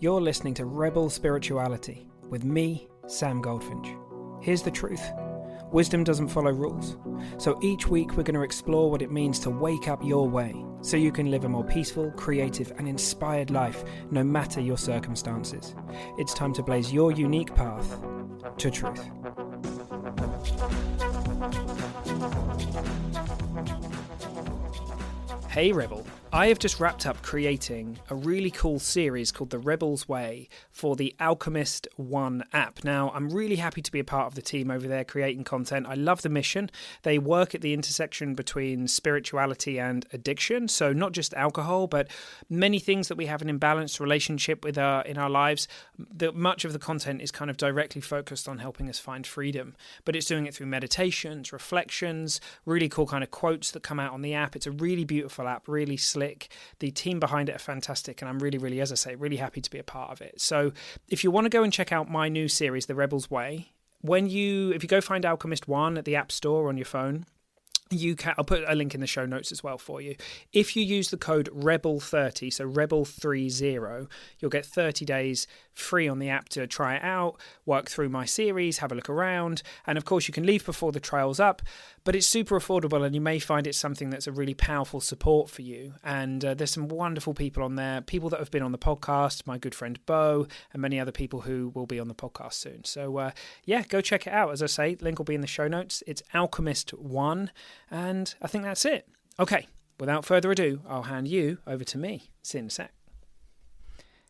You're listening to Rebel Spirituality with me, Sam Goldfinch. Here's the truth. Wisdom doesn't follow rules. So each week we're going to explore what it means to wake up your way so you can live a more peaceful, creative and inspired life no matter your circumstances. It's time to blaze your unique path to truth. Hey Rebel, I have just wrapped up creating a really cool series called The Rebel's Way for the Alchemist One app. Now, I'm really happy to be a part of the team over there creating content. I love the mission. They work at the intersection between spirituality and addiction. So not just alcohol, but many things that we have an imbalanced relationship with in our lives. Much of the content is kind of directly focused on helping us find freedom, but it's doing it through meditations, reflections, really cool kind of quotes that come out on the app. It's a really beautiful app, really slick. The team behind it are fantastic, and I'm really, as I say, really happy to be a part of it. So if you want to go and check out my new series, The Rebel's Way, if you go find Alchemist One at the App Store on your phone, I'll put a link in the show notes as well for you. If you use the code REBEL30, so REBEL30, you'll get 30 days free on the app to try it out, work through my series, have a look around, and of course you can leave before the trial's up, but it's super affordable and you may find it's something that's a really powerful support for you. And there's some wonderful people on there, people that have been on the podcast, my good friend Bo, and many other people who will be on the podcast soon. So go check it out. As I say, link will be in the show notes. It's Alchemist One. And I think that's it. Okay, without further ado, I'll hand you over to me. See you in a sec.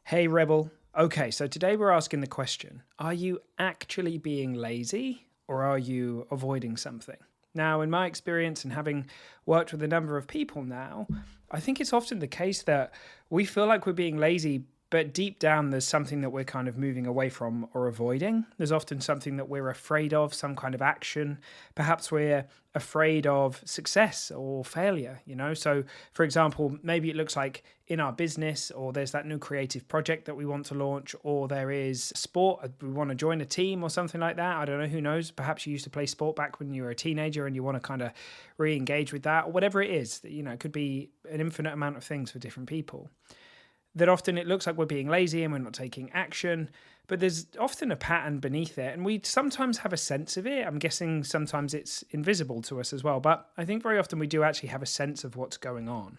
Hey, Rebel. Okay, so today we're asking the question, are you actually being lazy or are you avoiding something? Now, in my experience and having worked with a number of people now, I think it's often the case that we feel like we're being lazy, but deep down, there's something that we're kind of moving away from or avoiding. There's often something that we're afraid of, some kind of action. Perhaps we're afraid of success or failure, So, for example, maybe it looks like in our business, or there's that new creative project that we want to launch, or there is sport, we want to join a team or something like that. I don't know, who knows? Perhaps you used to play sport back when you were a teenager and you want to kind of re-engage with that, or whatever it is. It could be an infinite amount of things for different people. That often it looks like we're being lazy and we're not taking action, but there's often a pattern beneath it, and we sometimes have a sense of it. I'm guessing sometimes it's invisible to us as well, but I think very often we do actually have a sense of what's going on.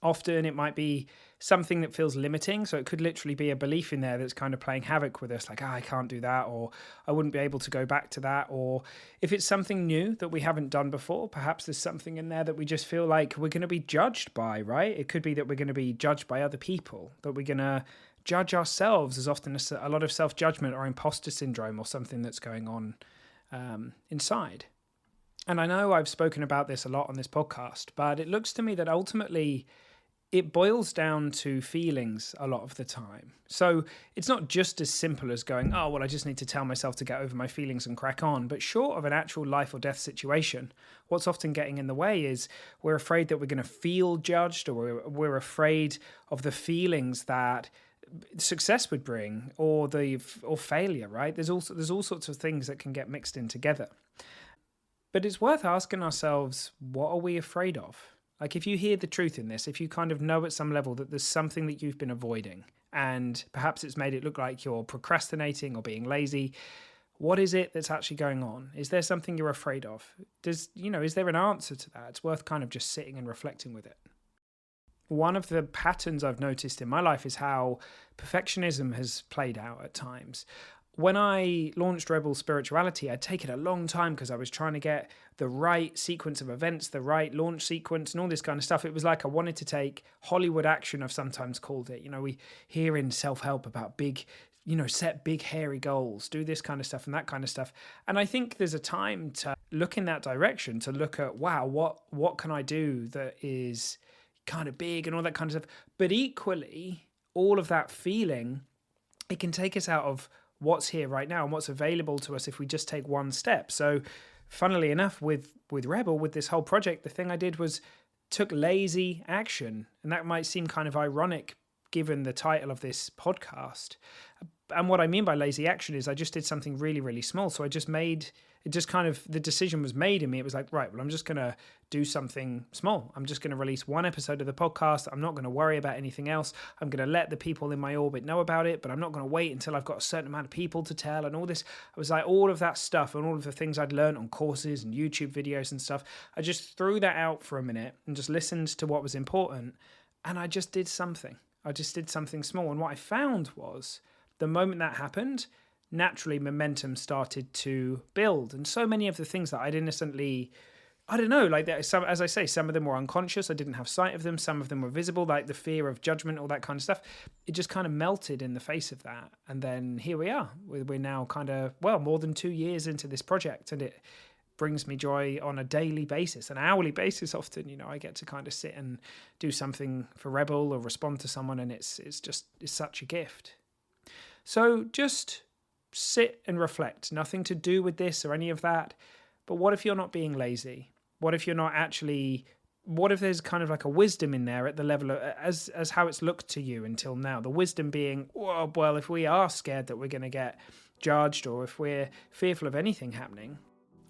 Often it might be something that feels limiting, so it could literally be a belief in there that's kind of playing havoc with us, like, I can't do that, or I wouldn't be able to go back to that. Or if it's something new that we haven't done before, perhaps there's something in there that we just feel like we're going to be judged by, right? It could be that we're going to be judged by other people, that we're going to judge ourselves. There's often a lot of self-judgment or imposter syndrome or something that's going on inside. And I know I've spoken about this a lot on this podcast, but it looks to me that ultimately it boils down to feelings a lot of the time. So it's not just as simple as going, oh, well, I just need to tell myself to get over my feelings and crack on. But short of an actual life or death situation, what's often getting in the way is we're afraid that we're going to feel judged, or we're afraid of the feelings that success would bring, or failure, right? There's all sorts of things that can get mixed in together. But it's worth asking ourselves, what are we afraid of? Like, if you hear the truth in this, if you kind of know at some level that there's something that you've been avoiding, and perhaps it's made it look like you're procrastinating or being lazy, what is it that's actually going on? Is there something you're afraid of? Is there an answer to that? It's worth kind of just sitting and reflecting with it. One of the patterns I've noticed in my life is how perfectionism has played out at times. When I launched Rebel Spirituality, I'd taken a long time because I was trying to get the right sequence of events, the right launch sequence and all this kind of stuff. It was like I wanted to take Hollywood action, I've sometimes called it. We hear in self-help about big, set big hairy goals, do this kind of stuff and that kind of stuff. And I think there's a time to look in that direction, to look at, wow, what can I do that is kind of big and all that kind of stuff. But equally, all of that feeling, it can take us out of what's here right now and what's available to us if we just take one step. So funnily enough, with Rebel, with this whole project, the thing I did was took lazy action. And that might seem kind of ironic given the title of this podcast. And what I mean by lazy action is I just did something really, really small. So the decision was made in me. It was like, right, well, I'm just going to do something small. I'm just going to release one episode of the podcast. I'm not going to worry about anything else. I'm going to let the people in my orbit know about it, but I'm not going to wait until I've got a certain amount of people to tell and all this. I was like, all of that stuff and all of the things I'd learned on courses and YouTube videos and stuff, I just threw that out for a minute and just listened to what was important. And I just did something. I just did something small. And what I found was the moment that happened, naturally momentum started to build. And so many of the things that I'd innocently, I don't know, like some, as I say, some of them were unconscious. I didn't have sight of them. Some of them were visible, like the fear of judgment, all that kind of stuff. It just kind of melted in the face of that. And then here we are. We're now kind of, more than 2 years into this project. And it brings me joy on a daily basis, an hourly basis often. I get to kind of sit and do something for Rebel or respond to someone. And it's such a gift. So just sit and reflect. Nothing to do with this or any of that. But what if you're not being lazy? What if you're not actually... What if there's kind of like a wisdom in there at the level of as how it's looked to you until now? The wisdom being, well, if we are scared that we're going to get judged or if we're fearful of anything happening,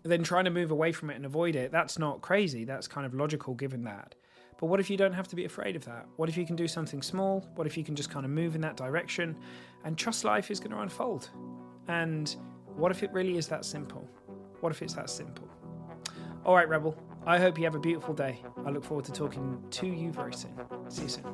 then trying to move away from it and avoid it, that's not crazy. That's kind of logical given that. But what if you don't have to be afraid of that? What if you can do something small? What if you can just kind of move in that direction and trust life is going to unfold? And what if it really is that simple? What if it's that simple? All right, Rebel, I hope you have a beautiful day. I look forward to talking to you very soon. See you soon.